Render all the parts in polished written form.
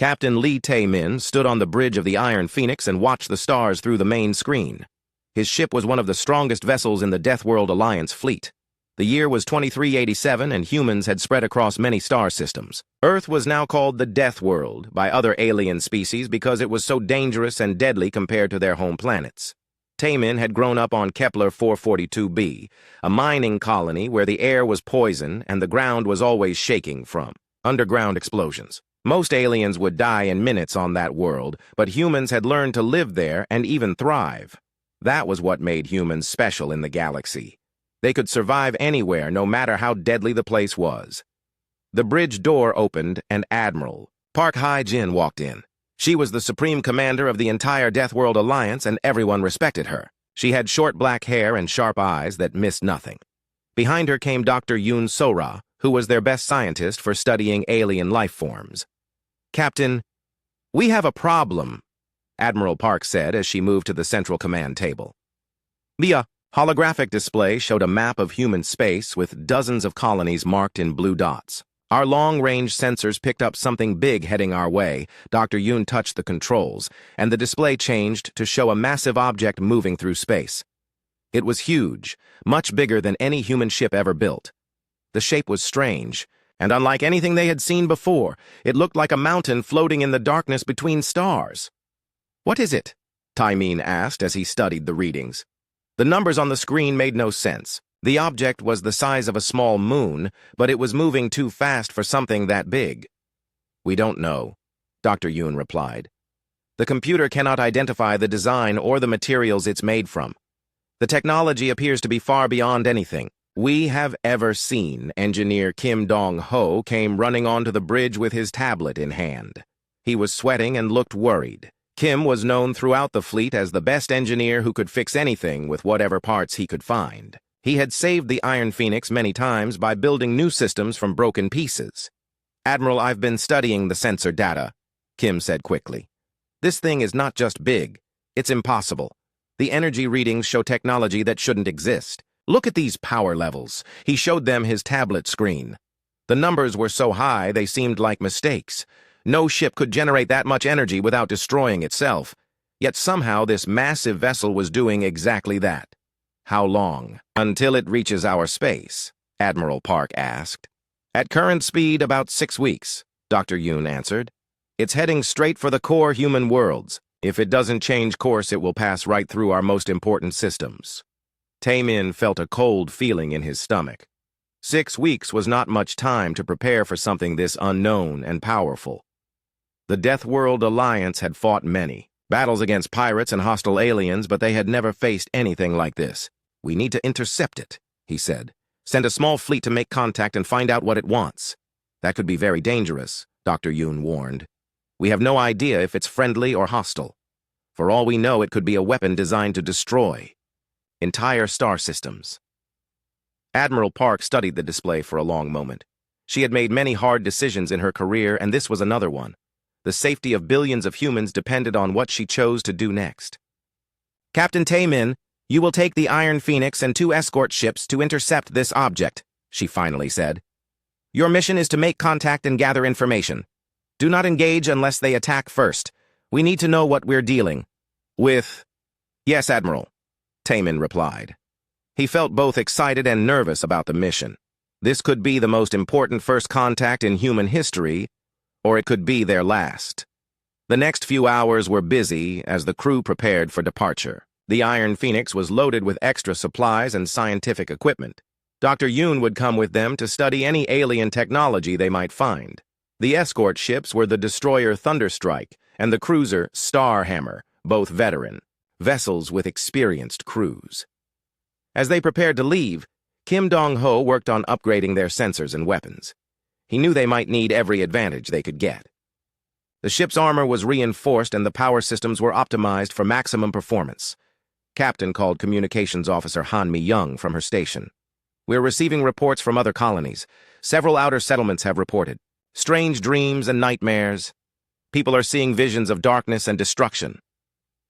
Captain Lee Tae-min stood on the bridge of the Iron Phoenix and watched the stars through the main screen. His ship was one of the strongest vessels in the Deathworld Alliance fleet. The year was 2387 and humans had spread across many star systems. Earth was now called the Deathworld by other alien species because it was so dangerous and deadly compared to their home planets. Tae-min had grown up on Kepler 442b, a mining colony where the air was poison and the ground was always shaking from underground explosions. Most aliens would die in minutes on that world, but humans had learned to live there and even thrive. That was what made humans special in the galaxy. They could survive anywhere, no matter how deadly the place was. The bridge door opened and Admiral Park Hae-jin walked in. She was the supreme commander of the entire Deathworld Alliance and everyone respected her. She had short black hair and sharp eyes that missed nothing. Behind her came Dr. Yoon Sora, who was their best scientist for studying alien life forms. "Captain, we have a problem," Admiral Park said as she moved to the central command table. The holographic display showed a map of human space with dozens of colonies marked in blue dots. Our long-range sensors picked up something big heading our way. Dr. Yoon touched the controls, and the display changed to show a massive object moving through space. It was huge, much bigger than any human ship ever built. The shape was strange, and unlike anything they had seen before, it looked like a mountain floating in the darkness between stars. "What is it?" Tae-min asked as he studied the readings. The numbers on the screen made no sense. The object was the size of a small moon, but it was moving too fast for something that big. "We don't know," Dr. Yoon replied. "The computer cannot identify the design or the materials it's made from. The technology appears to be far beyond anything we have ever seen." Engineer Kim Dong-ho came running onto the bridge with his tablet in hand. He was sweating and looked worried. Kim was known throughout the fleet as the best engineer who could fix anything with whatever parts he could find. He had saved the Iron Phoenix many times by building new systems from broken pieces. "Admiral, I've been studying the sensor data," Kim said quickly. "This thing is not just big, it's impossible. The energy readings show technology that shouldn't exist. Look at these power levels." He showed them his tablet screen. The numbers were so high they seemed like mistakes. No ship could generate that much energy without destroying itself. Yet somehow this massive vessel was doing exactly that. "How long until it reaches our space?" Admiral Park asked. "At current speed, about 6 weeks," Dr. Yoon answered. "It's heading straight for the core human worlds. If it doesn't change course, it will pass right through our most important systems." Tae-min felt a cold feeling in his stomach. 6 weeks was not much time to prepare for something this unknown and powerful. The Deathworld Alliance had fought many battles against pirates and hostile aliens, but they had never faced anything like this. "We need to intercept it," he said. "Send a small fleet to make contact and find out what it wants." "That could be very dangerous," Dr. Yoon warned. "We have no idea if it's friendly or hostile. For all we know, it could be a weapon designed to destroy entire star systems." Admiral Park studied the display for a long moment. She had made many hard decisions in her career, and this was another one. The safety of billions of humans depended on what she chose to do next. "Captain Tae-min, you will take the Iron Phoenix and 2 escort ships to intercept this object," she finally said. "Your mission is to make contact and gather information. Do not engage unless they attack first. We need to know what we're dealing with." "Yes, Admiral," Tae-min replied. He felt both excited and nervous about the mission. This could be the most important first contact in human history, or it could be their last. The next few hours were busy as the crew prepared for departure. The Iron Phoenix was loaded with extra supplies and scientific equipment. Dr. Yoon would come with them to study any alien technology they might find. The escort ships were the destroyer Thunderstrike and the cruiser Starhammer, both veteran vessels with experienced crews. As they prepared to leave, Kim Dong-ho worked on upgrading their sensors and weapons. He knew they might need every advantage they could get. The ship's armor was reinforced and the power systems were optimized for maximum performance. Captain called Communications Officer Han Mi-young from her station. "We're receiving reports from other colonies. Several outer settlements have reported strange dreams and nightmares. People are seeing visions of darkness and destruction."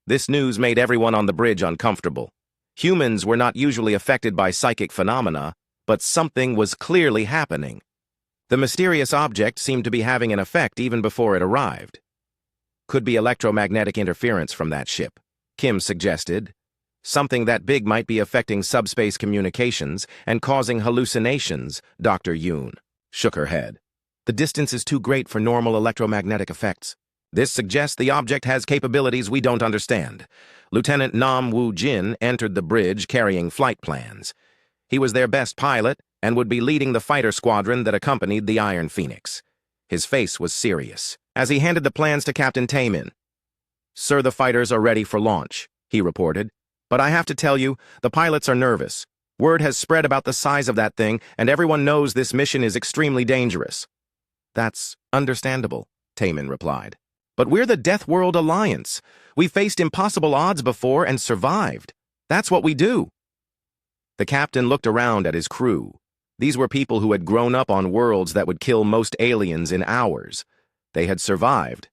This news made everyone on the bridge uncomfortable. Humans were not usually affected by psychic phenomena, but something was clearly happening. The mysterious object seemed to be having an effect even before it arrived. Could be electromagnetic interference from that ship, Kim suggested. Something that big might be affecting subspace communications and causing hallucinations, Dr. Yoon shook her head. The distance is too great for normal electromagnetic effects. This suggests the object has capabilities we don't understand. Lieutenant Nam Woo-jin entered the bridge carrying flight plans. He was their best pilot and would be leading the fighter squadron that accompanied the Iron Phoenix. His face was serious as he handed the plans to Captain Taemin. "Sir, the fighters are ready for launch," he reported. "But I have to tell you, the pilots are nervous. Word has spread about the size of that thing, and everyone knows this mission is extremely dangerous." "That's understandable," Taemin replied. "But we're the Deathworld Alliance. We faced impossible odds before and survived. That's what we do." The captain looked around at his crew. These were people who had grown up on worlds that would kill most aliens in hours. They had survived.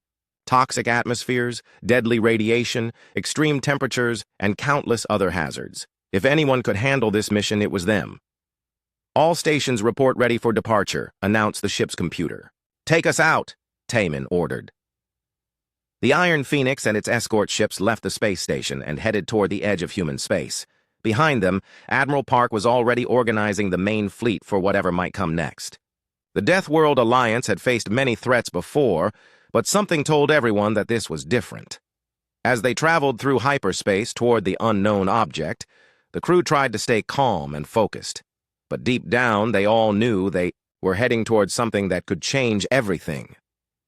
Toxic atmospheres, deadly radiation, extreme temperatures, and countless other hazards. If anyone could handle this mission, it was them. "All stations report ready for departure," announced the ship's computer. "Take us out," Taemin ordered. The Iron Phoenix and its escort ships left the space station and headed toward the edge of human space. Behind them, Admiral Park was already organizing the main fleet for whatever might come next. The Deathworld Alliance had faced many threats before, but something told everyone that this was different. As they traveled through hyperspace toward the unknown object, the crew tried to stay calm and focused. But deep down, they all knew they were heading towards something that could change everything.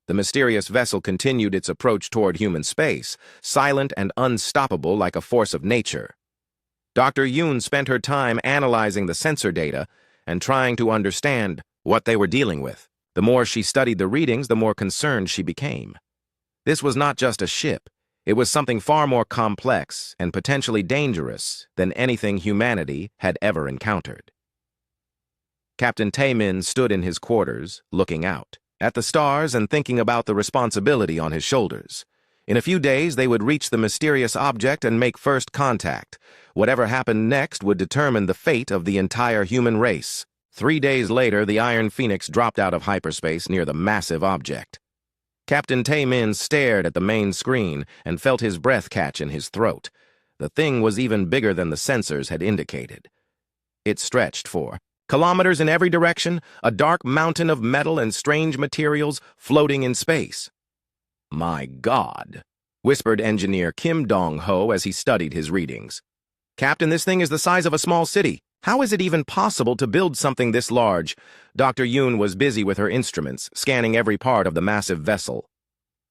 The mysterious vessel continued its approach toward human space, silent and unstoppable like a force of nature. Dr. Yoon spent her time analyzing the sensor data and trying to understand what they were dealing with. The more she studied the readings, the more concerned she became. This was not just a ship. It was something far more complex and potentially dangerous than anything humanity had ever encountered. Captain Taemin stood in his quarters, looking out at the stars and thinking about the responsibility on his shoulders. In a few days, they would reach the mysterious object and make first contact. Whatever happened next would determine the fate of the entire human race. 3 days later, the Iron Phoenix dropped out of hyperspace near the massive object. Captain Taemin stared at the main screen and felt his breath catch in his throat. The thing was even bigger than the sensors had indicated. It stretched for kilometers in every direction, a dark mountain of metal and strange materials floating in space. "My God," whispered engineer Kim Dong-ho as he studied his readings. "Captain, this thing is the size of a small city. How is it even possible to build something this large?" Dr. Yoon was busy with her instruments, scanning every part of the massive vessel.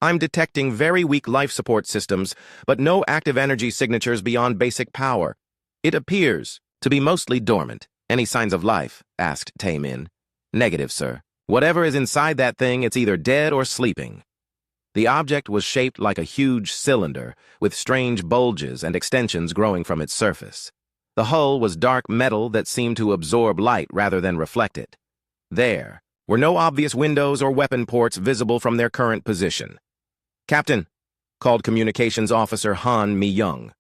"I'm detecting very weak life support systems, but no active energy signatures beyond basic power. It appears to be mostly dormant." "Any signs of life?" asked Taemin. "Negative, sir. Whatever is inside that thing, it's either dead or sleeping." The object was shaped like a huge cylinder, with strange bulges and extensions growing from its surface. The hull was dark metal that seemed to absorb light rather than reflect it. There were no obvious windows or weapon ports visible from their current position. "Captain," called Communications Officer Han Mi-young.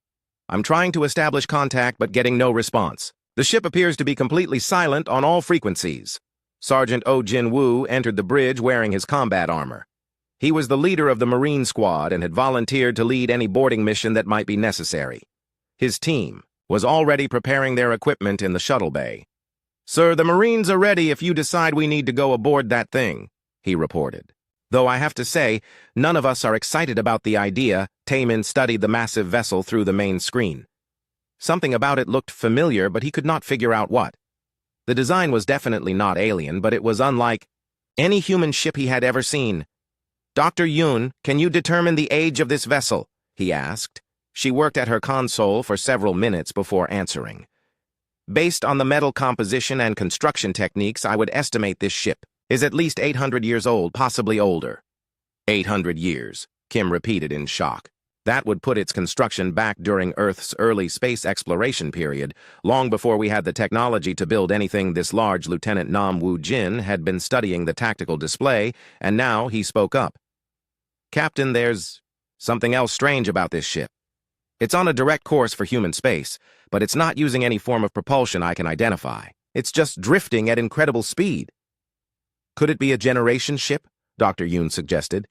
"I'm trying to establish contact but getting no response. The ship appears to be completely silent on all frequencies." Sergeant Oh Jin-woo entered the bridge wearing his combat armor. He was the leader of the Marine squad and had volunteered to lead any boarding mission that might be necessary. His team was already preparing their equipment in the shuttle bay. "Sir, the Marines are ready if you decide we need to go aboard that thing," he reported. "Though I have to say, none of us are excited about the idea." Taemin studied the massive vessel through the main screen. Something about it looked familiar, but he could not figure out what. The design was definitely not alien, but it was unlike any human ship he had ever seen. "Dr. Yoon, can you determine the age of this vessel?" he asked. She worked at her console for several minutes before answering. "Based on the metal composition and construction techniques, I would estimate this ship is at least 800 years old, possibly older." 800 years, Kim repeated in shock. That would put its construction back during Earth's early space exploration period, long before we had the technology to build anything this large. Lieutenant Nam Woo-jin had been studying the tactical display, and now he spoke up. "Captain, there's something else strange about this ship. It's on a direct course for human space, but it's not using any form of propulsion I can identify. It's just drifting at incredible speed." Could it be a generation ship? Dr. Yoon suggested.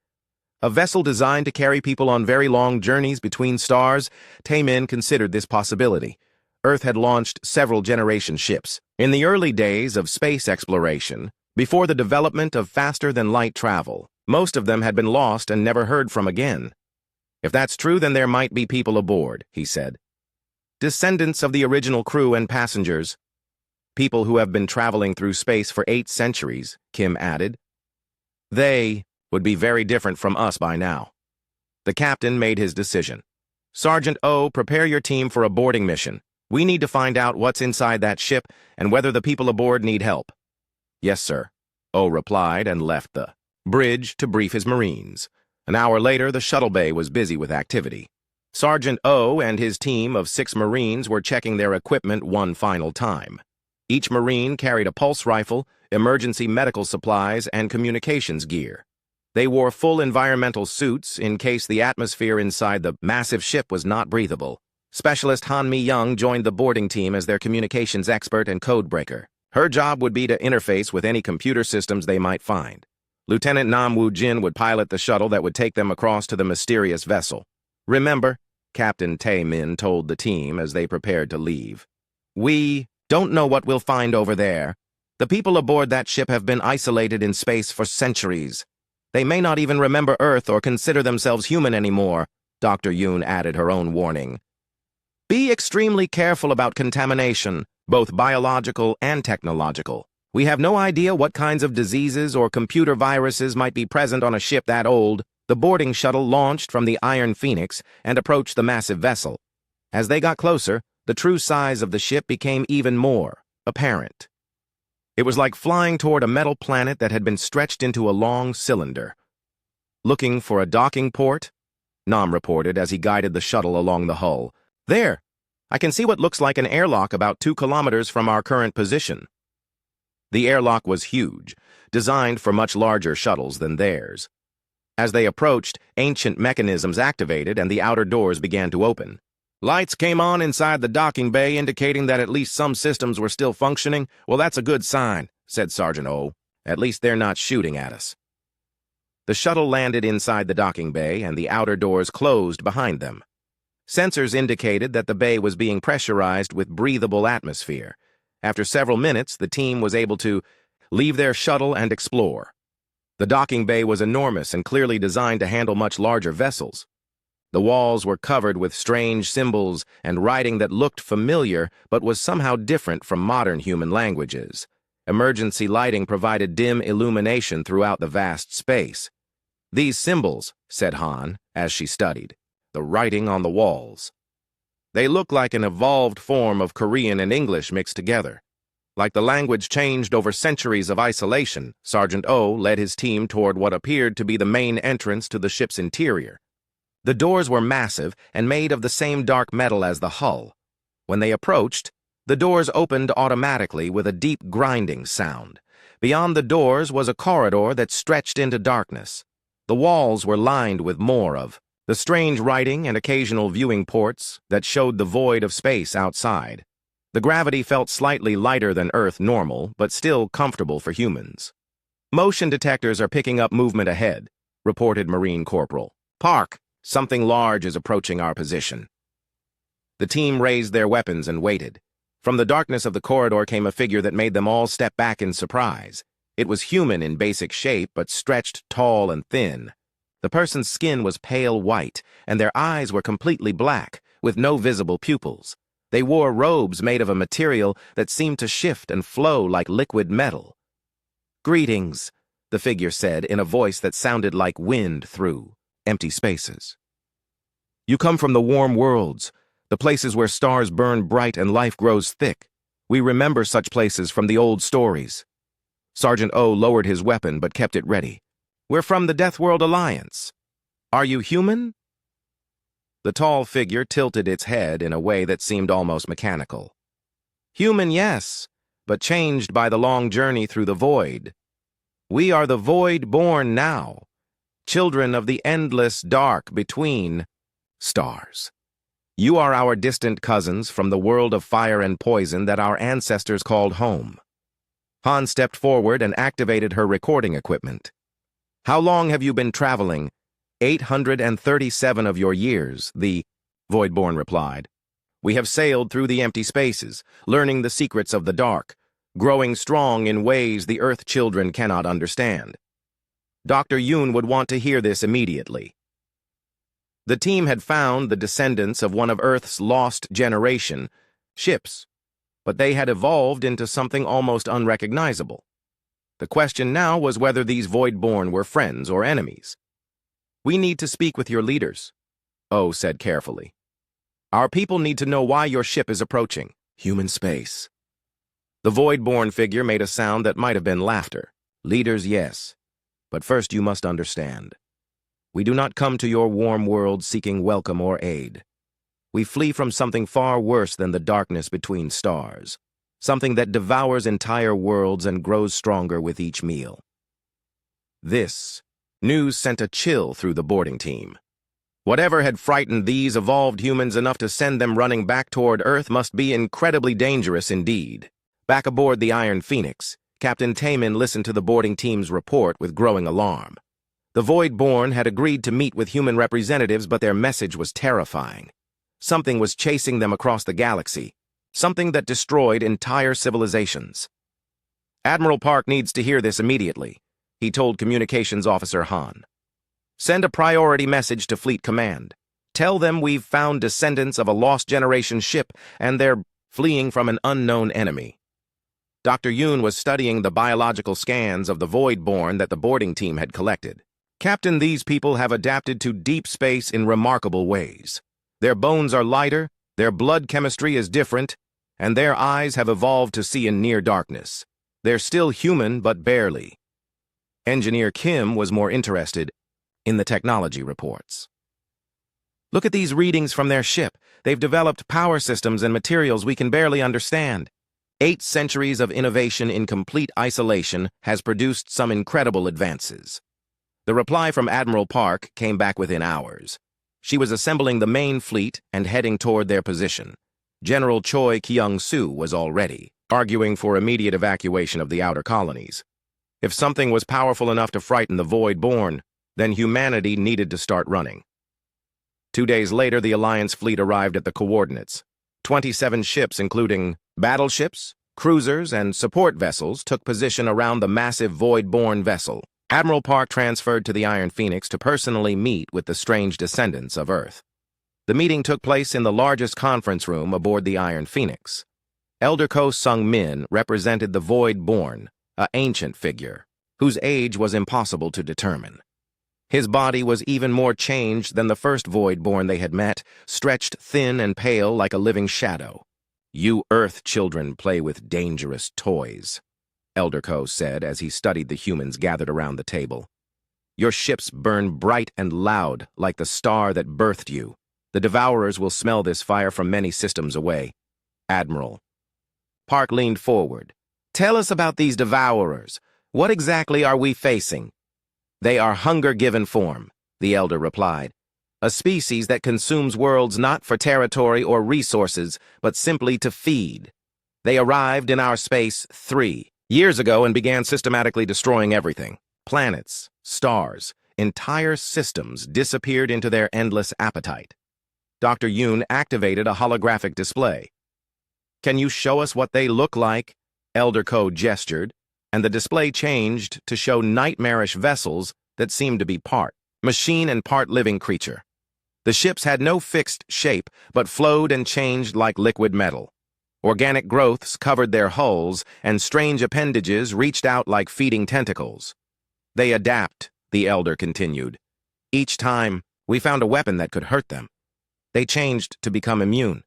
A vessel designed to carry people on very long journeys between stars? Taemin considered this possibility. Earth had launched several generation ships. In the early days of space exploration, before the development of faster-than-light travel, most of them had been lost and never heard from again. If that's true, then there might be people aboard, he said. Descendants of the original crew and passengers. People who have been traveling through space for 8 centuries, Kim added. They would be very different from us by now. The captain made his decision. Sergeant O, prepare your team for a boarding mission. We need to find out what's inside that ship and whether the people aboard need help. Yes, sir, O replied and left the bridge to brief his Marines. An hour later, the shuttle bay was busy with activity. Sergeant O and his team of 6 Marines were checking their equipment one final time. Each Marine carried a pulse rifle, emergency medical supplies, and communications gear. They wore full environmental suits in case the atmosphere inside the massive ship was not breathable. Specialist Han Mi-young joined the boarding team as their communications expert and code breaker. Her job would be to interface with any computer systems they might find. Lieutenant Nam Woo-jin would pilot the shuttle that would take them across to the mysterious vessel. Remember, Captain Tae-min told the team as they prepared to leave, we don't know what we'll find over there. The people aboard that ship have been isolated in space for centuries. They may not even remember Earth or consider themselves human anymore, Dr. Yoon added her own warning. Be extremely careful about contamination, both biological and technological. We have no idea what kinds of diseases or computer viruses might be present on a ship that old. The boarding shuttle launched from the Iron Phoenix and approached the massive vessel. As they got closer, the true size of the ship became even more apparent. It was like flying toward a metal planet that had been stretched into a long cylinder. Looking for a docking port? Nam reported as he guided the shuttle along the hull. There! I can see what looks like an airlock about 2 kilometers from our current position. The airlock was huge, designed for much larger shuttles than theirs. As they approached, ancient mechanisms activated and the outer doors began to open. Lights came on inside the docking bay, indicating that at least some systems were still functioning. Well, that's a good sign, said Sergeant O. At least they're not shooting at us. The shuttle landed inside the docking bay, and the outer doors closed behind them. Sensors indicated that the bay was being pressurized with breathable atmosphere. After several minutes, the team was able to leave their shuttle and explore. The docking bay was enormous and clearly designed to handle much larger vessels. The walls were covered with strange symbols and writing that looked familiar but was somehow different from modern human languages. Emergency lighting provided dim illumination throughout the vast space. These symbols, said Han, as she studied, the writing on the walls. They look like an evolved form of Korean and English mixed together. Like the language changed over centuries of isolation, Sergeant O led his team toward what appeared to be the main entrance to the ship's interior. The doors were massive and made of the same dark metal as the hull. When they approached, the doors opened automatically with a deep grinding sound. Beyond the doors was a corridor that stretched into darkness. The walls were lined with more of the strange writing and occasional viewing ports that showed the void of space outside. The gravity felt slightly lighter than Earth normal, but still comfortable for humans. Motion detectors are picking up movement ahead, reported Marine Corporal. Park! Something large is approaching our position. The team raised their weapons and waited. From the darkness of the corridor came a figure that made them all step back in surprise. It was human in basic shape, but stretched tall and thin. The person's skin was pale white, and their eyes were completely black, with no visible pupils. They wore robes made of a material that seemed to shift and flow like liquid metal. Greetings, the figure said in a voice that sounded like wind through empty spaces. You come from the warm worlds, the places where stars burn bright and life grows thick. We remember such places from the old stories. Sergeant O lowered his weapon but kept it ready. We're from the Deathworld Alliance. Are you human? The tall figure tilted its head in a way that seemed almost mechanical. Human, yes, but changed by the long journey through the void. We are the void born now, children of the endless dark between stars. You are our distant cousins from the world of fire and poison that our ancestors called home. Han stepped forward and activated her recording equipment. "How long have you been traveling?" 837 of your years, the Voidborn replied. "We have sailed through the empty spaces, learning the secrets of the dark, growing strong in ways the Earth children cannot understand." Dr. Yoon would want to hear this immediately. The team had found the descendants of one of Earth's lost generation, ships, but they had evolved into something almost unrecognizable. The question now was whether these Voidborn were friends or enemies. "We need to speak with your leaders," O said carefully. "Our people need to know why your ship is approaching human space." The Voidborn figure made a sound that might have been laughter. "Leaders, yes. But first you must understand. We do not come to your warm world seeking welcome or aid. We flee from something far worse than the darkness between stars, something that devours entire worlds and grows stronger with each meal." This news sent a chill through the boarding team. Whatever had frightened these evolved humans enough to send them running back toward Earth must be incredibly dangerous indeed. Back aboard the Iron Phoenix, Captain Taemin listened to the boarding team's report with growing alarm. The Voidborn had agreed to meet with human representatives, but their message was terrifying. Something was chasing them across the galaxy, something that destroyed entire civilizations. "Admiral Park needs to hear this immediately," he told Communications Officer Han. "Send a priority message to Fleet Command. Tell them we've found descendants of a lost generation ship and they're fleeing from an unknown enemy." Dr. Yoon was studying the biological scans of the Voidborn that the boarding team had collected. "Captain, these people have adapted to deep space in remarkable ways. Their bones are lighter, their blood chemistry is different, and their eyes have evolved to see in near darkness. They're still human, but barely." Engineer Kim was more interested in the technology reports. "Look at these readings from their ship. They've developed power systems and materials we can barely understand. 8 centuries of innovation in complete isolation has produced some incredible advances." The reply from Admiral Park came back within hours. She was assembling the main fleet and heading toward their position. General Choi Kyung-soo was already arguing for immediate evacuation of the outer colonies. If something was powerful enough to frighten the Voidborn, then humanity needed to start running. 2 days later, the Alliance fleet arrived at the coordinates. 27 ships, including battleships, cruisers, and support vessels, took position around the massive Voidborn vessel. Admiral Park transferred to the Iron Phoenix to personally meet with the strange descendants of Earth. The meeting took place in the largest conference room aboard the Iron Phoenix. Elder Ko Sung-min represented the Voidborn, an ancient figure, whose age was impossible to determine. His body was even more changed than the first Voidborn they had met, stretched thin and pale like a living shadow. "You Earth children play with dangerous toys," Elder Ko said as he studied the humans gathered around the table. "Your ships burn bright and loud like the star that birthed you. The Devourers will smell this fire from many systems away." "Admiral." Park leaned forward. "Tell us about these Devourers. What exactly are we facing?" "They are hunger-given form," the Elder replied. "A species that consumes worlds not for territory or resources, but simply to feed. They arrived in our space 3 years ago and began systematically destroying everything. Planets, stars, entire systems disappeared into their endless appetite." Dr. Yoon activated a holographic display. "Can you show us what they look like?" Elder Ko gestured, and the display changed to show nightmarish vessels that seemed to be part machine and part living creature. The ships had no fixed shape, but flowed and changed like liquid metal. Organic growths covered their hulls, and strange appendages reached out like feeding tentacles. "They adapt," the Elder continued. "Each time, we found a weapon that could hurt them. They changed to become immune.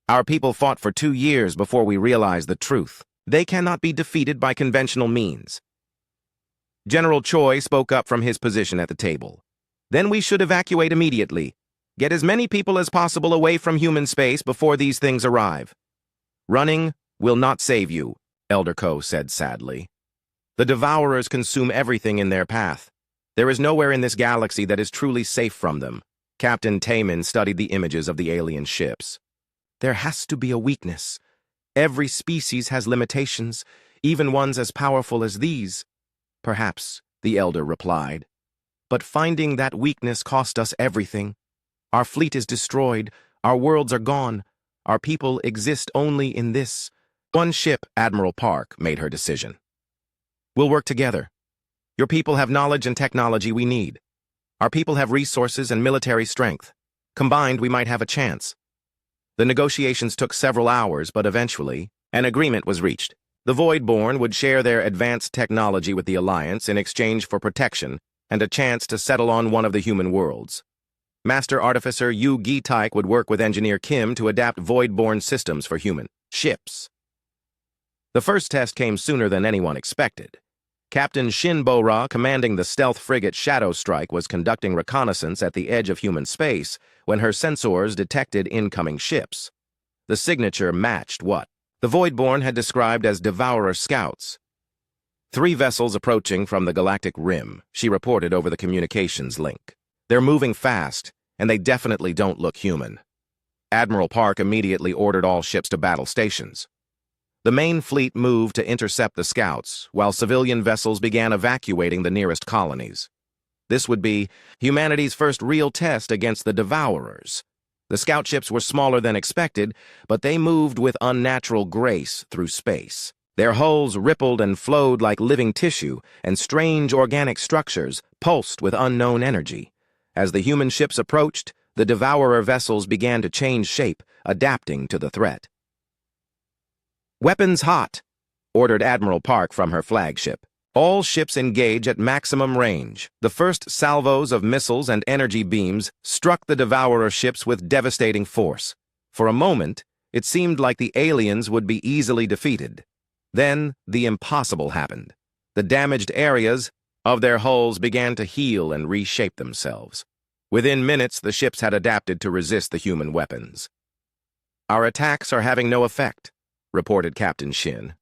Our people fought for 2 years before we realized the truth. They cannot be defeated by conventional means." General Choi spoke up from his position at the table. "Then we should evacuate immediately. Get as many people as possible away from human space before these things arrive." "Running will not save you," Elder Ko said sadly. "The Devourers consume everything in their path. There is nowhere in this galaxy that is truly safe from them." Captain Taemin studied the images of the alien ships. "There has to be a weakness. Every species has limitations. even ones as powerful as these. Perhaps, the elder replied. But finding that weakness cost us everything. Our fleet is destroyed, our worlds are gone, our people exist only in this. One ship, Admiral Park, made her decision. We'll work together. Your people have knowledge and technology we need. Our people have resources and military strength. Combined, we might have a chance. The negotiations took several hours, but eventually, an agreement was reached. The Voidborn would share their advanced technology with the Alliance in exchange for protection and a chance to settle on one of the human worlds. Master Artificer Yu Gi-Taik would work with Engineer Kim to adapt Voidborn systems for human ships. The first test came sooner than anyone expected. Captain Shin Bo-Ra, commanding the stealth frigate Shadow Strike, was conducting reconnaissance at the edge of human space when her sensors detected incoming ships. The signature matched what the Voidborn had described as Devourer Scouts. 3 vessels approaching from the Galactic Rim, she reported over the communications link. They're moving fast, and they definitely don't look human. Admiral Park immediately ordered all ships to battle stations. The main fleet moved to intercept the scouts, while civilian vessels began evacuating the nearest colonies. This would be humanity's first real test against the Devourers. The scout ships were smaller than expected, but they moved with unnatural grace through space. Their hulls rippled and flowed like living tissue, and strange organic structures pulsed with unknown energy. As the human ships approached, the Devourer vessels began to change shape, adapting to the threat. "Weapons hot," ordered Admiral Park from her flagship. All ships engage at maximum range. The first salvos of missiles and energy beams struck the Devourer ships with devastating force. For a moment, it seemed like the aliens would be easily defeated. Then, the impossible happened. The damaged areas of their hulls began to heal and reshape themselves. Within minutes, the ships had adapted to resist the human weapons. "Our attacks are having no effect," reported Captain Shin.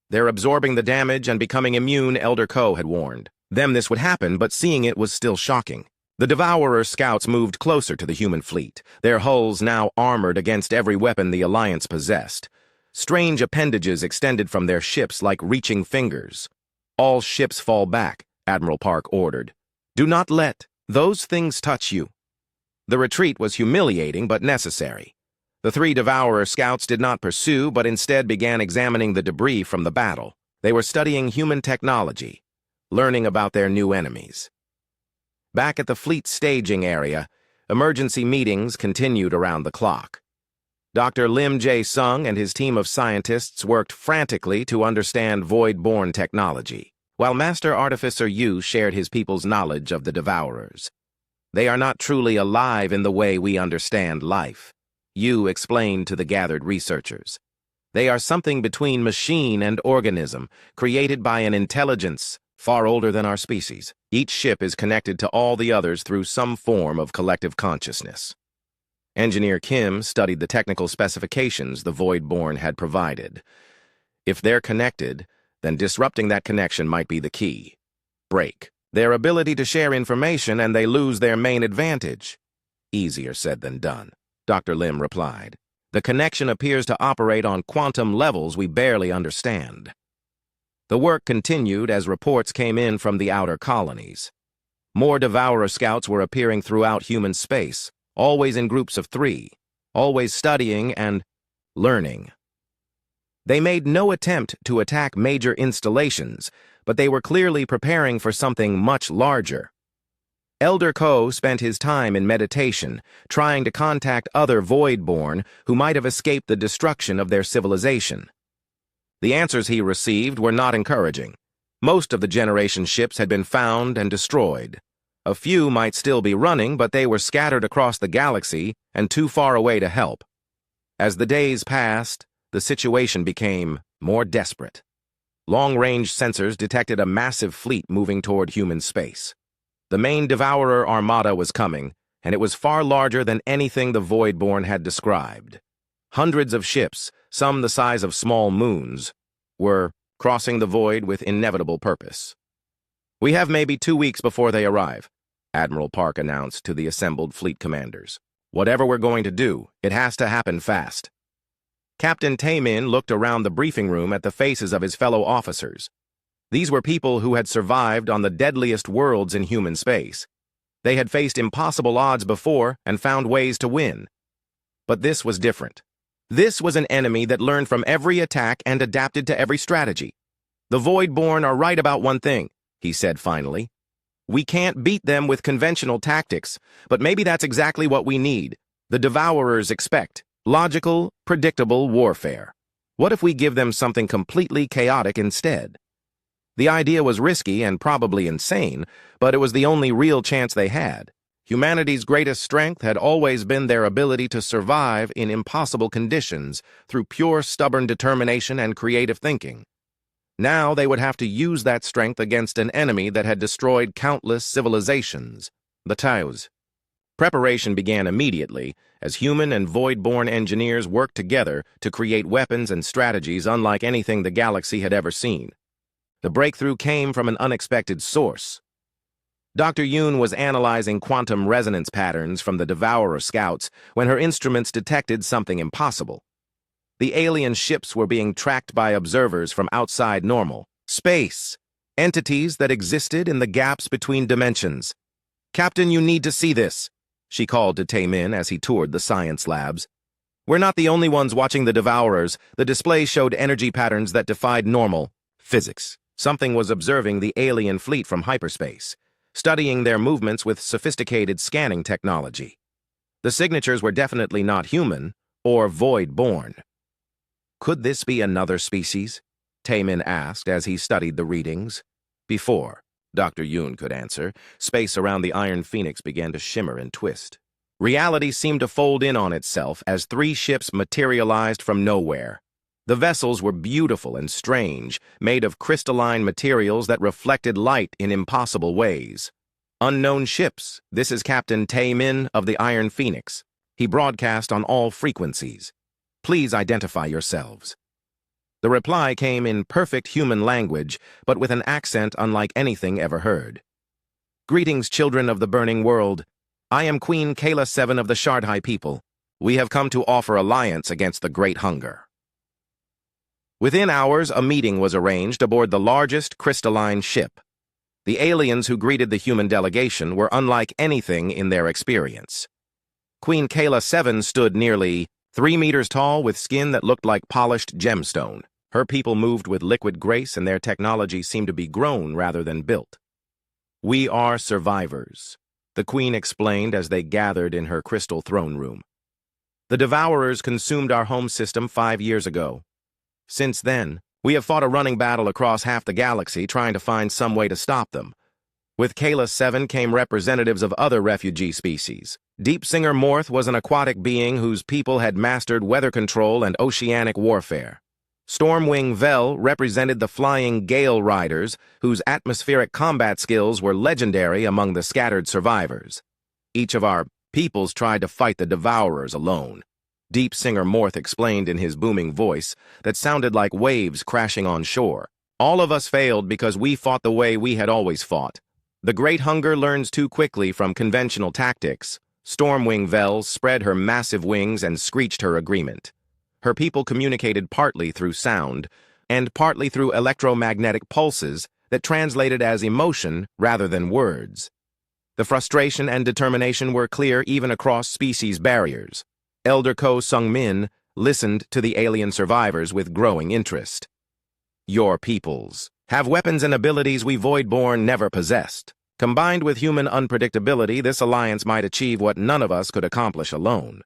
"They're absorbing the damage and becoming immune," Elder Ko had warned them this would happen, but seeing it was still shocking. The Devourer scouts moved closer to the human fleet, their hulls now armored against every weapon the Alliance possessed. Strange appendages extended from their ships like reaching fingers. "All ships fall back," Admiral Park ordered. "Do not let those things touch you." The retreat was humiliating but necessary. The 3 Devourer scouts did not pursue, but instead began examining the debris from the battle. They were studying human technology, learning about their new enemies. Back at the fleet staging area, emergency meetings continued around the clock. Dr. Lim Jae-sung and his team of scientists worked frantically to understand Void-born technology, while Master Artificer Yu shared his people's knowledge of the Devourers. "They are not truly alive in the way we understand life," Yu explained to the gathered researchers. "They are something between machine and organism, created by an intelligence far older than our species. Each ship is connected to all the others through some form of collective consciousness." Engineer Kim studied the technical specifications the Void-born had provided. If they're connected, then disrupting that connection might be the key. Break their ability to share information and they lose their main advantage. "Easier said than done," Dr. Lim replied. "The connection appears to operate on quantum levels we barely understand." The work continued as reports came in from the outer colonies. More Devourer scouts were appearing throughout human space, always in groups of 3, always studying and learning. They made no attempt to attack major installations, but they were clearly preparing for something much larger. Elder Ko spent his time in meditation, trying to contact other Void-born who might have escaped the destruction of their civilization. The answers he received were not encouraging. Most of the generation ships had been found and destroyed. A few might still be running, but they were scattered across the galaxy and too far away to help. As the days passed, the situation became more desperate. Long-range sensors detected a massive fleet moving toward human space. The main Devourer armada was coming, and it was far larger than anything the Void-born had described. Hundreds of ships, some the size of small moons, were crossing the void with inevitable purpose. "We have maybe 2 weeks before they arrive," Admiral Park announced to the assembled fleet commanders. "Whatever we're going to do, it has to happen fast." Captain Taemin looked around the briefing room at the faces of his fellow officers. These were people who had survived on the deadliest worlds in human space. They had faced impossible odds before and found ways to win. But this was different. This was an enemy that learned from every attack and adapted to every strategy. "The Voidborn are right about one thing," he said finally. "We can't beat them with conventional tactics, but maybe that's exactly what we need. The Devourers expect logical, predictable warfare. What if we give them something completely chaotic instead?" The idea was risky and probably insane, but it was the only real chance they had. Humanity's greatest strength had always been their ability to survive in impossible conditions through pure stubborn determination and creative thinking. Now they would have to use that strength against an enemy that had destroyed countless civilizations, the Taos. Preparation began immediately as human and void-born engineers worked together to create weapons and strategies unlike anything the galaxy had ever seen. The breakthrough came from an unexpected source. Dr. Yoon was analyzing quantum resonance patterns from the Devourer scouts when her instruments detected something impossible. The alien ships were being tracked by observers from outside normal space, entities that existed in the gaps between dimensions. "Captain, you need to see this," she called to Taemin as he toured the science labs. "We're not the only ones watching the Devourers. The display showed energy patterns that defied normal physics. Something was observing the alien fleet from hyperspace, studying their movements with sophisticated scanning technology. The signatures were definitely not human or void-born." "Could this be another species?" Taemin asked as he studied the readings. "Before," Dr. Yoon could answer, space around the Iron Phoenix began to shimmer and twist. Reality seemed to fold in on itself as 3 ships materialized from nowhere. The vessels were beautiful and strange, made of crystalline materials that reflected light in impossible ways. "Unknown ships, this is Captain Taemin of the Iron Phoenix." He broadcast on all frequencies. "Please identify yourselves." The reply came in perfect human language, but with an accent unlike anything ever heard. "Greetings, children of the burning world. I am Queen Kayla 7 of the Shardhai people. We have come to offer alliance against the Great Hunger." Within hours, a meeting was arranged aboard the largest crystalline ship. The aliens who greeted the human delegation were unlike anything in their experience. Queen Kayla 7 stood nearly 3 meters tall with skin that looked like polished gemstone. Her people moved with liquid grace and their technology seemed to be grown rather than built. "We are survivors," the Queen explained as they gathered in her crystal throne room. "The Devourers consumed our home system 5 years ago. Since then, we have fought a running battle across half the galaxy trying to find some way to stop them. With Kayla 7 came representatives of other refugee species. Deep Singer Morth was an aquatic being whose people had mastered weather control and oceanic warfare. Stormwing Vel represented the flying Gale Riders, whose atmospheric combat skills were legendary among the scattered survivors. Each of our peoples tried to fight the Devourers alone. Deep Singer Morth explained in his booming voice that sounded like waves crashing on shore. "All of us failed because we fought the way we had always fought. The Great Hunger learns too quickly from conventional tactics." Stormwing Vel spread her massive wings and screeched her agreement. Her people communicated partly through sound and partly through electromagnetic pulses that translated as emotion rather than words. The frustration and determination were clear even across species barriers. Elder Ko Sung-min listened to the alien survivors with growing interest. "Your peoples have weapons and abilities we Voidborn never possessed. Combined with human unpredictability, this alliance might achieve what none of us could accomplish alone."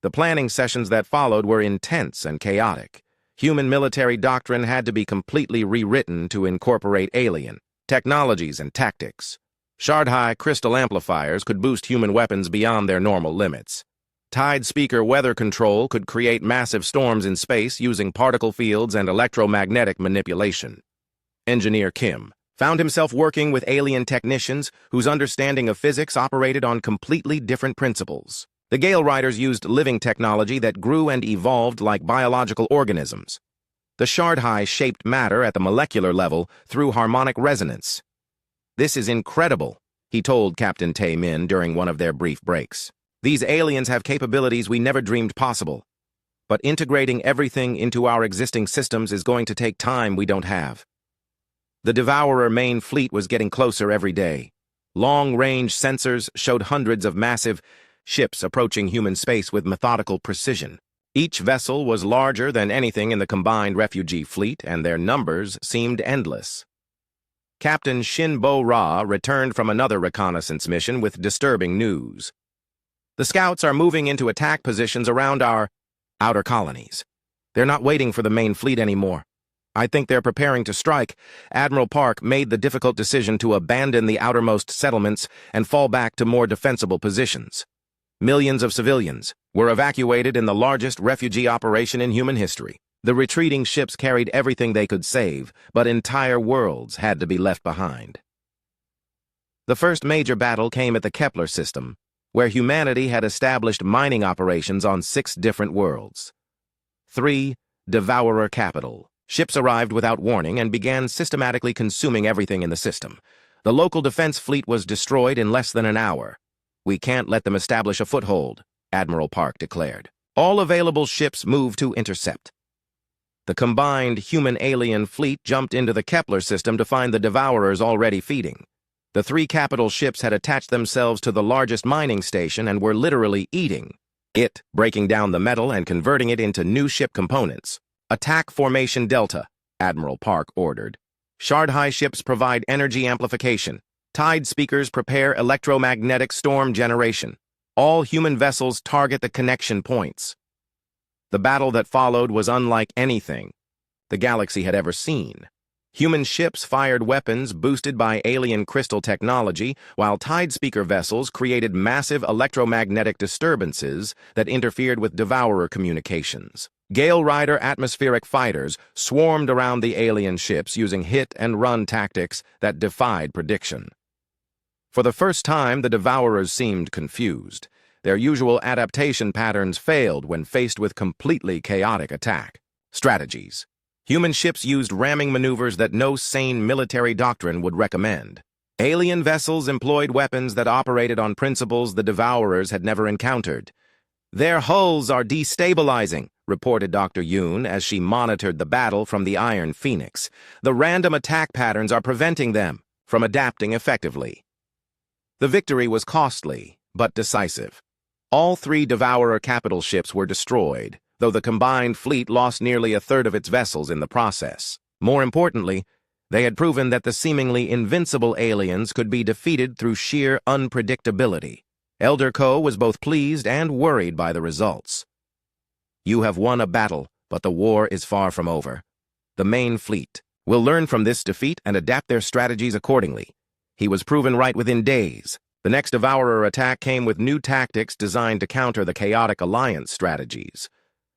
The planning sessions that followed were intense and chaotic. Human military doctrine had to be completely rewritten to incorporate alien technologies and tactics. Shardhai crystal amplifiers could boost human weapons beyond their normal limits. Tide speaker weather control could create massive storms in space using particle fields and electromagnetic manipulation. Engineer Kim found himself working with alien technicians whose understanding of physics operated on completely different principles. The Gale Riders used living technology that grew and evolved like biological organisms. The Shardhai shaped matter at the molecular level through harmonic resonance. "This is incredible," he told Captain Taemin during one of their brief breaks. "These aliens have capabilities we never dreamed possible. but integrating everything into our existing systems is going to take time we don't have. The Devourer main fleet was getting closer every day. Long-range sensors showed hundreds of massive ships approaching human space with methodical precision. Each vessel was larger than anything in the combined refugee fleet, and their numbers seemed endless. Captain Shinbo Ra returned from another reconnaissance mission with disturbing news. The scouts are moving into attack positions around our outer colonies. They're not waiting for the main fleet anymore. I think they're preparing to strike. Admiral Park made the difficult decision to abandon the outermost settlements and fall back to more defensible positions. Millions of civilians were evacuated in the largest refugee operation in human history. The retreating ships carried everything they could save, but entire worlds had to be left behind. The first major battle came at the Kepler system, where humanity had established mining operations on 6 different worlds. 3. Devourer Capital. Ships arrived without warning and began systematically consuming everything in the system. The local defense fleet was destroyed in less than an hour. We can't let them establish a foothold, Admiral Park declared. All available ships moved to intercept. The combined human-alien fleet jumped into the Kepler system to find the Devourers already feeding. The 3 capital ships had attached themselves to the largest mining station and were literally eating it, breaking down the metal and converting it into new ship components. Attack Formation Delta, Admiral Park ordered. Shard-high ships provide energy amplification. Tide speakers prepare electromagnetic storm generation. All human vessels target the connection points. The battle that followed was unlike anything the galaxy had ever seen. Human ships fired weapons boosted by alien crystal technology, while Tide speaker vessels created massive electromagnetic disturbances that interfered with Devourer communications. Gale Rider atmospheric fighters swarmed around the alien ships using hit-and-run tactics that defied prediction. For the first time, the Devourers seemed confused. Their usual adaptation patterns failed when faced with completely chaotic attack. Strategies. Human ships used ramming maneuvers that no sane military doctrine would recommend. Alien vessels employed weapons that operated on principles the Devourers had never encountered. Their hulls are destabilizing, reported Dr. Yoon as she monitored the battle from the Iron Phoenix. The random attack patterns are preventing them from adapting effectively. The victory was costly, but decisive. All 3 Devourer capital ships were destroyed, though the combined fleet lost nearly a third of its vessels in the process. More importantly, they had proven that the seemingly invincible aliens could be defeated through sheer unpredictability. Elder Ko was both pleased and worried by the results. You have won a battle, but the war is far from over. The main fleet will learn from this defeat and adapt their strategies accordingly. He was proven right within days. The next Devourer attack came with new tactics designed to counter the chaotic alliance strategies.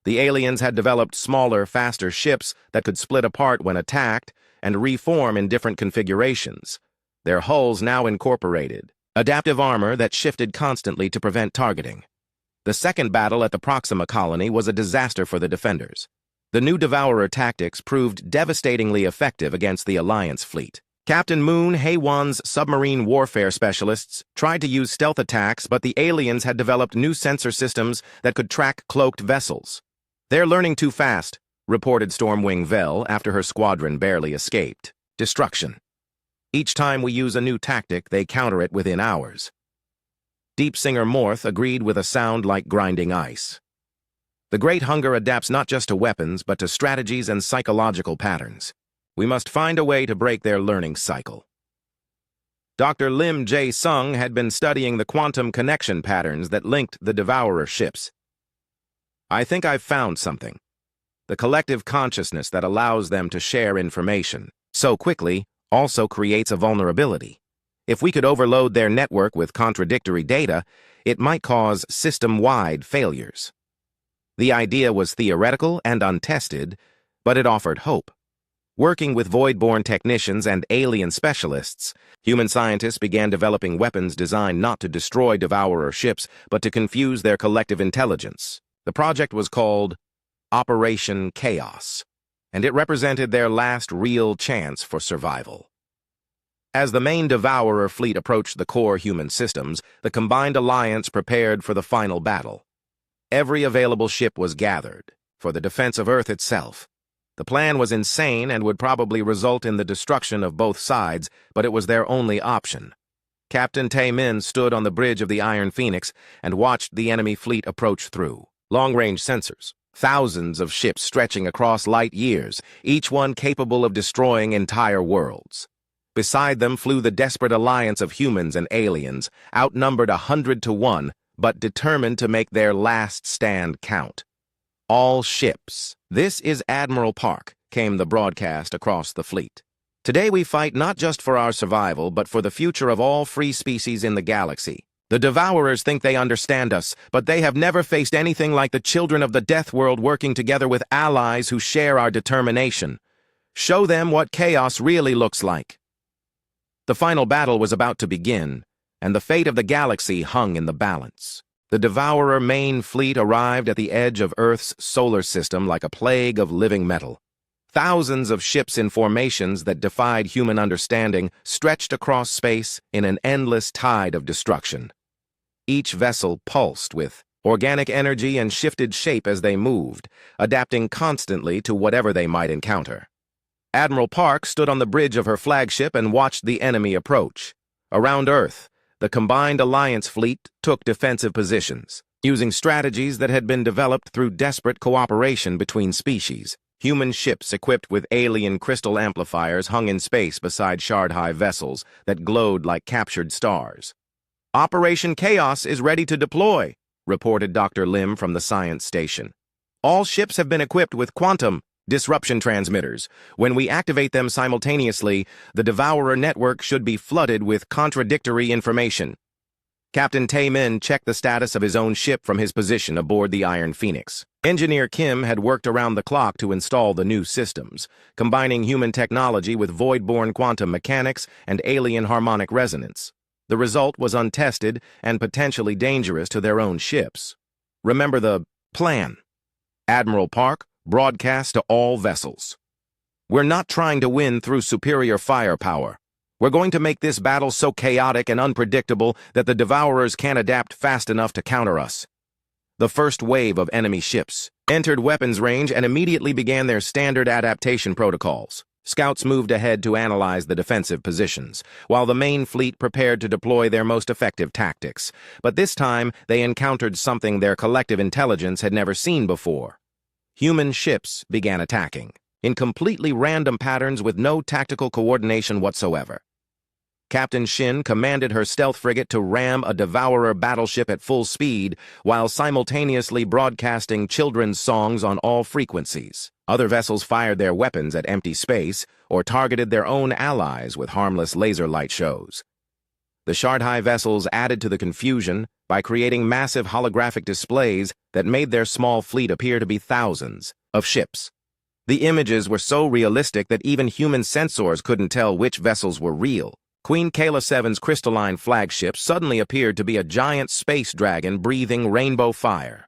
The aliens had developed smaller, faster ships that could split apart when attacked and reform in different configurations. Their hulls now incorporated adaptive armor that shifted constantly to prevent targeting. The second battle at the Proxima colony was a disaster for the defenders. The new Devourer tactics proved devastatingly effective against the Alliance fleet. Captain Moon Haewon's submarine warfare specialists tried to use stealth attacks, but the aliens had developed new sensor systems that could track cloaked vessels. They're learning too fast, reported Stormwing Vel after her squadron barely escaped. Destruction. Each time we use a new tactic, they counter it within hours. Deep Singer Morth agreed with a sound like grinding ice. The Great Hunger adapts not just to weapons, but to strategies and psychological patterns. We must find a way to break their learning cycle. Dr. Lim Jae Sung had been studying the quantum connection patterns that linked the Devourer ships. I think I've found something. The collective consciousness that allows them to share information so quickly also creates a vulnerability. If we could overload their network with contradictory data, it might cause system-wide failures. The idea was theoretical and untested, but it offered hope. Working with void-born technicians and alien specialists, human scientists began developing weapons designed not to destroy Devourer ships, but to confuse their collective intelligence. The project was called Operation Chaos, and it represented their last real chance for survival. As the main Devourer fleet approached the core human systems, the combined alliance prepared for the final battle. Every available ship was gathered, for the defense of Earth itself. The plan was insane and would probably result in the destruction of both sides, but it was their only option. Captain Tae-min stood on the bridge of the Iron Phoenix and watched the enemy fleet approach through. Long-range sensors, thousands of ships stretching across light years, each one capable of destroying entire worlds. Beside them flew the desperate alliance of humans and aliens, outnumbered 100 to 1, but determined to make their last stand count. All ships. This is Admiral Park, came the broadcast across the fleet. Today we fight not just for our survival, but for the future of all free species in the galaxy. The Devourers think they understand us, but they have never faced anything like the children of the Deathworld working together with allies who share our determination. Show them what chaos really looks like. The final battle was about to begin, and the fate of the galaxy hung in the balance. The Devourer main fleet arrived at the edge of Earth's solar system like a plague of living metal. Thousands of ships in formations that defied human understanding stretched across space in an endless tide of destruction. Each vessel pulsed with organic energy and shifted shape as they moved, adapting constantly to whatever they might encounter. Admiral Park stood on the bridge of her flagship and watched the enemy approach. Around Earth, the combined Alliance fleet took defensive positions, using strategies that had been developed through desperate cooperation between species. Human ships equipped with alien crystal amplifiers hung in space beside shard-high vessels that glowed like captured stars. "Operation Chaos is ready to deploy," reported Dr. Lim from the science station. "All ships have been equipped with quantum disruption transmitters. When we activate them simultaneously, the Devourer network should be flooded with contradictory information." Captain Tae-min checked the status of his own ship from his position aboard the Iron Phoenix. Engineer Kim had worked around the clock to install the new systems, combining human technology with void-born quantum mechanics and alien harmonic resonance. The result was untested and potentially dangerous to their own ships. Remember the plan. Admiral Park broadcast to all vessels. "We're not trying to win through superior firepower. We're going to make this battle so chaotic and unpredictable that the Devourers can't adapt fast enough to counter us." The first wave of enemy ships entered weapons range and immediately began their standard adaptation protocols. Scouts moved ahead to analyze the defensive positions, while the main fleet prepared to deploy their most effective tactics. But this time, they encountered something their collective intelligence had never seen before. Human ships began attacking, in completely random patterns with no tactical coordination whatsoever. Captain Shin commanded her stealth frigate to ram a Devourer battleship at full speed while simultaneously broadcasting children's songs on all frequencies. Other vessels fired their weapons at empty space or targeted their own allies with harmless laser light shows. The shard-high vessels added to the confusion by creating massive holographic displays that made their small fleet appear to be thousands of ships. The images were so realistic that even human sensors couldn't tell which vessels were real. Queen Kayla 7's crystalline flagship suddenly appeared to be a giant space dragon breathing rainbow fire.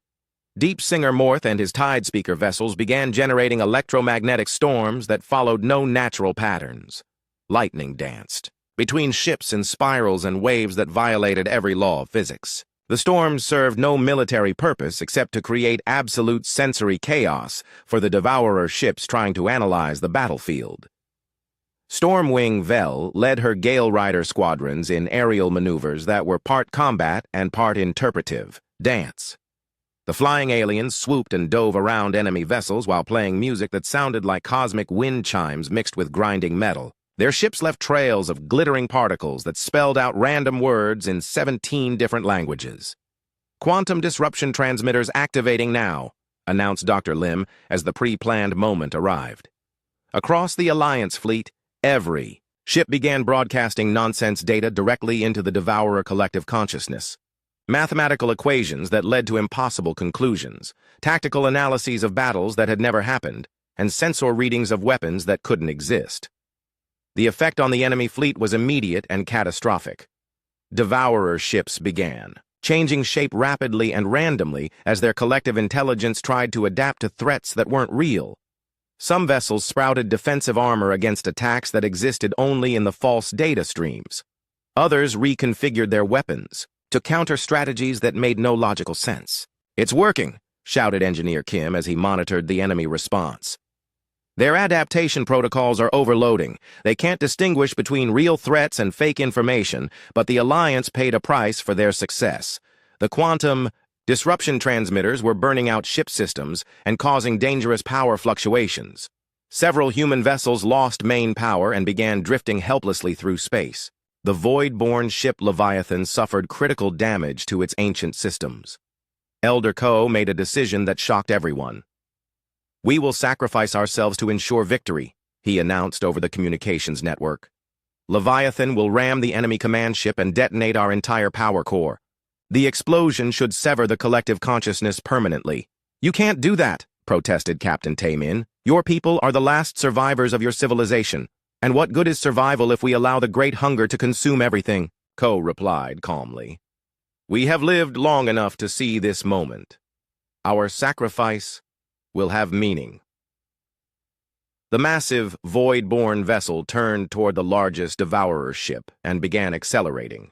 Deep Singer Morth and his Tidespeaker vessels began generating electromagnetic storms that followed no natural patterns. Lightning danced between ships in spirals and waves that violated every law of physics. The storms served no military purpose except to create absolute sensory chaos for the Devourer ships trying to analyze the battlefield. Stormwing Vel led her Gale Rider squadrons in aerial maneuvers that were part combat and part interpretive dance. The flying aliens swooped and dove around enemy vessels while playing music that sounded like cosmic wind chimes mixed with grinding metal. Their ships left trails of glittering particles that spelled out random words in 17 different languages. "Quantum disruption transmitters activating now," announced Dr. Lim as the pre-planned moment arrived. Across the Alliance fleet, every ship began broadcasting nonsense data directly into the Devourer collective consciousness. Mathematical equations that led to impossible conclusions, tactical analyses of battles that had never happened, and sensor readings of weapons that couldn't exist. The effect on the enemy fleet was immediate and catastrophic. Devourer ships began, changing shape rapidly and randomly as their collective intelligence tried to adapt to threats that weren't real. Some vessels sprouted defensive armor against attacks that existed only in the false data streams. Others reconfigured their weapons to counter strategies that made no logical sense. "It's working," shouted Engineer Kim as he monitored the enemy response. Their adaptation protocols are overloading. They can't distinguish between real threats and fake information, but the Alliance paid a price for their success. The quantum disruption transmitters were burning out ship systems and causing dangerous power fluctuations. Several human vessels lost main power and began drifting helplessly through space. The void-born ship Leviathan suffered critical damage to its ancient systems. Elder Ko made a decision that shocked everyone. "We will sacrifice ourselves to ensure victory," he announced over the communications network. "Leviathan will ram the enemy command ship and detonate our entire power core. The explosion should sever the collective consciousness permanently." "You can't do that," protested Captain Taemin. "Your people are the last survivors of your civilization. And what good is survival if we allow the great hunger to consume everything?" Ko replied calmly. "We have lived long enough to see this moment. Our sacrifice will have meaning." The massive, void-born vessel turned toward the largest Devourer ship and began accelerating.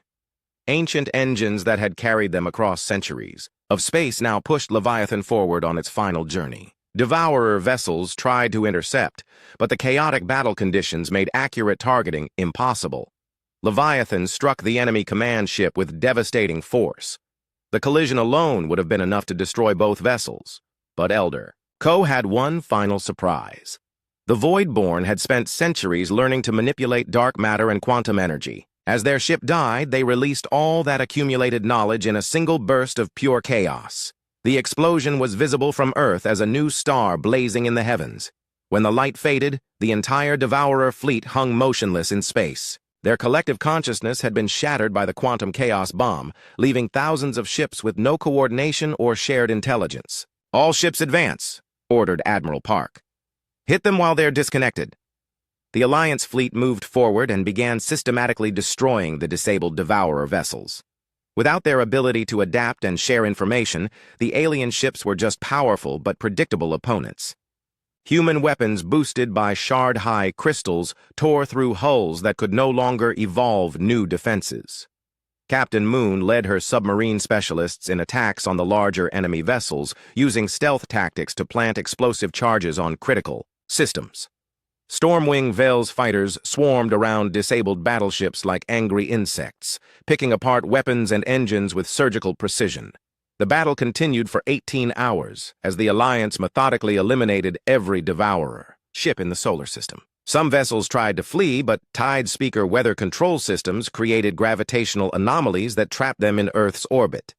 Ancient engines that had carried them across centuries of space now pushed Leviathan forward on its final journey. Devourer vessels tried to intercept, but the chaotic battle conditions made accurate targeting impossible. Leviathan struck the enemy command ship with devastating force. The collision alone would have been enough to destroy both vessels. But Elder Ko had one final surprise. The Voidborn had spent centuries learning to manipulate dark matter and quantum energy. As their ship died, they released all that accumulated knowledge in a single burst of pure chaos. The explosion was visible from Earth as a new star blazing in the heavens. When the light faded, the entire Devourer fleet hung motionless in space. Their collective consciousness had been shattered by the quantum chaos bomb, leaving thousands of ships with no coordination or shared intelligence. "All ships advance," ordered Admiral Park. "Hit them while they're disconnected." The Alliance fleet moved forward and began systematically destroying the disabled Devourer vessels. Without their ability to adapt and share information, the alien ships were just powerful but predictable opponents. Human weapons boosted by shard-high crystals tore through hulls that could no longer evolve new defenses. Captain Moon led her submarine specialists in attacks on the larger enemy vessels, using stealth tactics to plant explosive charges on critical systems. Stormwing Vale's fighters swarmed around disabled battleships like angry insects, picking apart weapons and engines with surgical precision. The battle continued for 18 hours as the Alliance methodically eliminated every Devourer ship in the solar system. Some vessels tried to flee, but Tide Speaker weather control systems created gravitational anomalies that trapped them in Earth's orbit.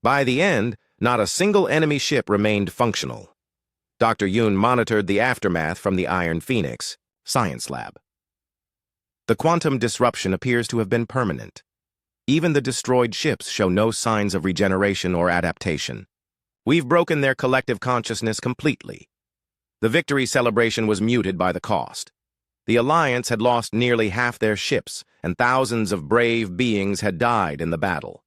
By the end, not a single enemy ship remained functional. Dr. Yoon monitored the aftermath from the Iron Phoenix science lab. The quantum disruption appears to have been permanent. Even the destroyed ships show no signs of regeneration or adaptation. We've broken their collective consciousness completely. The victory celebration was muted by the cost. The Alliance had lost nearly half their ships, and thousands of brave beings had died in the battle.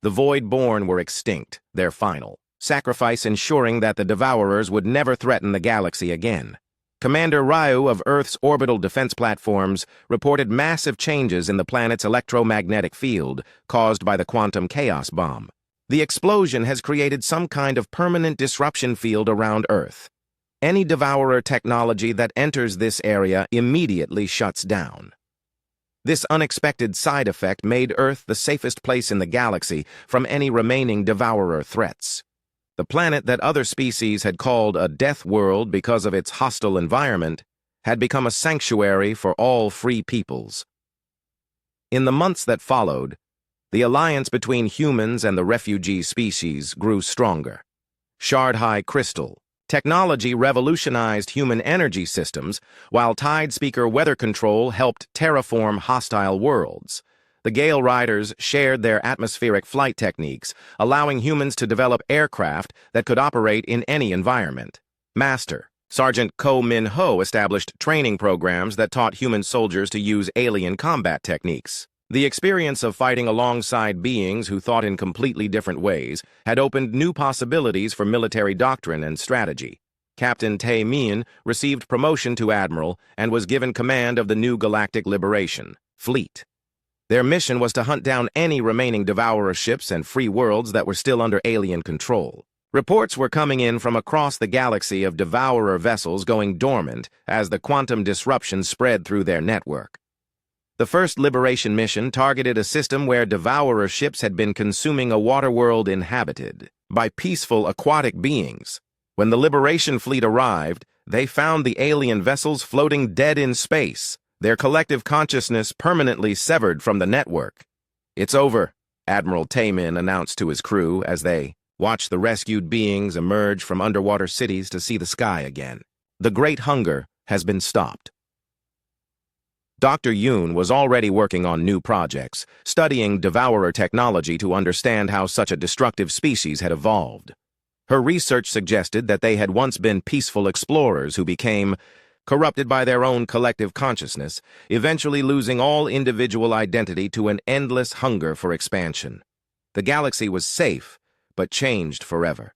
The Voidborn were extinct, their final sacrifice ensuring that the Devourers would never threaten the galaxy again. Commander Ryu of Earth's orbital defense platforms reported massive changes in the planet's electromagnetic field caused by the quantum chaos bomb. The explosion has created some kind of permanent disruption field around Earth. Any Devourer technology that enters this area immediately shuts down. This unexpected side effect made Earth the safest place in the galaxy from any remaining Devourer threats. The planet that other species had called a death world because of its hostile environment had become a sanctuary for all free peoples. In the months that followed, the alliance between humans and the refugee species grew stronger. Shard-high crystal technology revolutionized human energy systems, while Tide Speaker weather control helped terraform hostile worlds. The Gale Riders shared their atmospheric flight techniques, allowing humans to develop aircraft that could operate in any environment. Master Sergeant Ko Min-ho established training programs that taught human soldiers to use alien combat techniques. The experience of fighting alongside beings who thought in completely different ways had opened new possibilities for military doctrine and strategy. Captain Tae-min received promotion to Admiral and was given command of the new Galactic Liberation Fleet. Their mission was to hunt down any remaining Devourer ships and free worlds that were still under alien control. Reports were coming in from across the galaxy of Devourer vessels going dormant as the quantum disruption spread through their network. The first liberation mission targeted a system where Devourer ships had been consuming a water world inhabited by peaceful aquatic beings. When the liberation fleet arrived, they found the alien vessels floating dead in space, their collective consciousness permanently severed from the network. "It's over," Admiral Tamin announced to his crew as they watched the rescued beings emerge from underwater cities to see the sky again. "The Great Hunger has been stopped." Dr. Yoon was already working on new projects, studying Devourer technology to understand how such a destructive species had evolved. Her research suggested that they had once been peaceful explorers who became corrupted by their own collective consciousness, eventually losing all individual identity to an endless hunger for expansion. The galaxy was safe, but changed forever.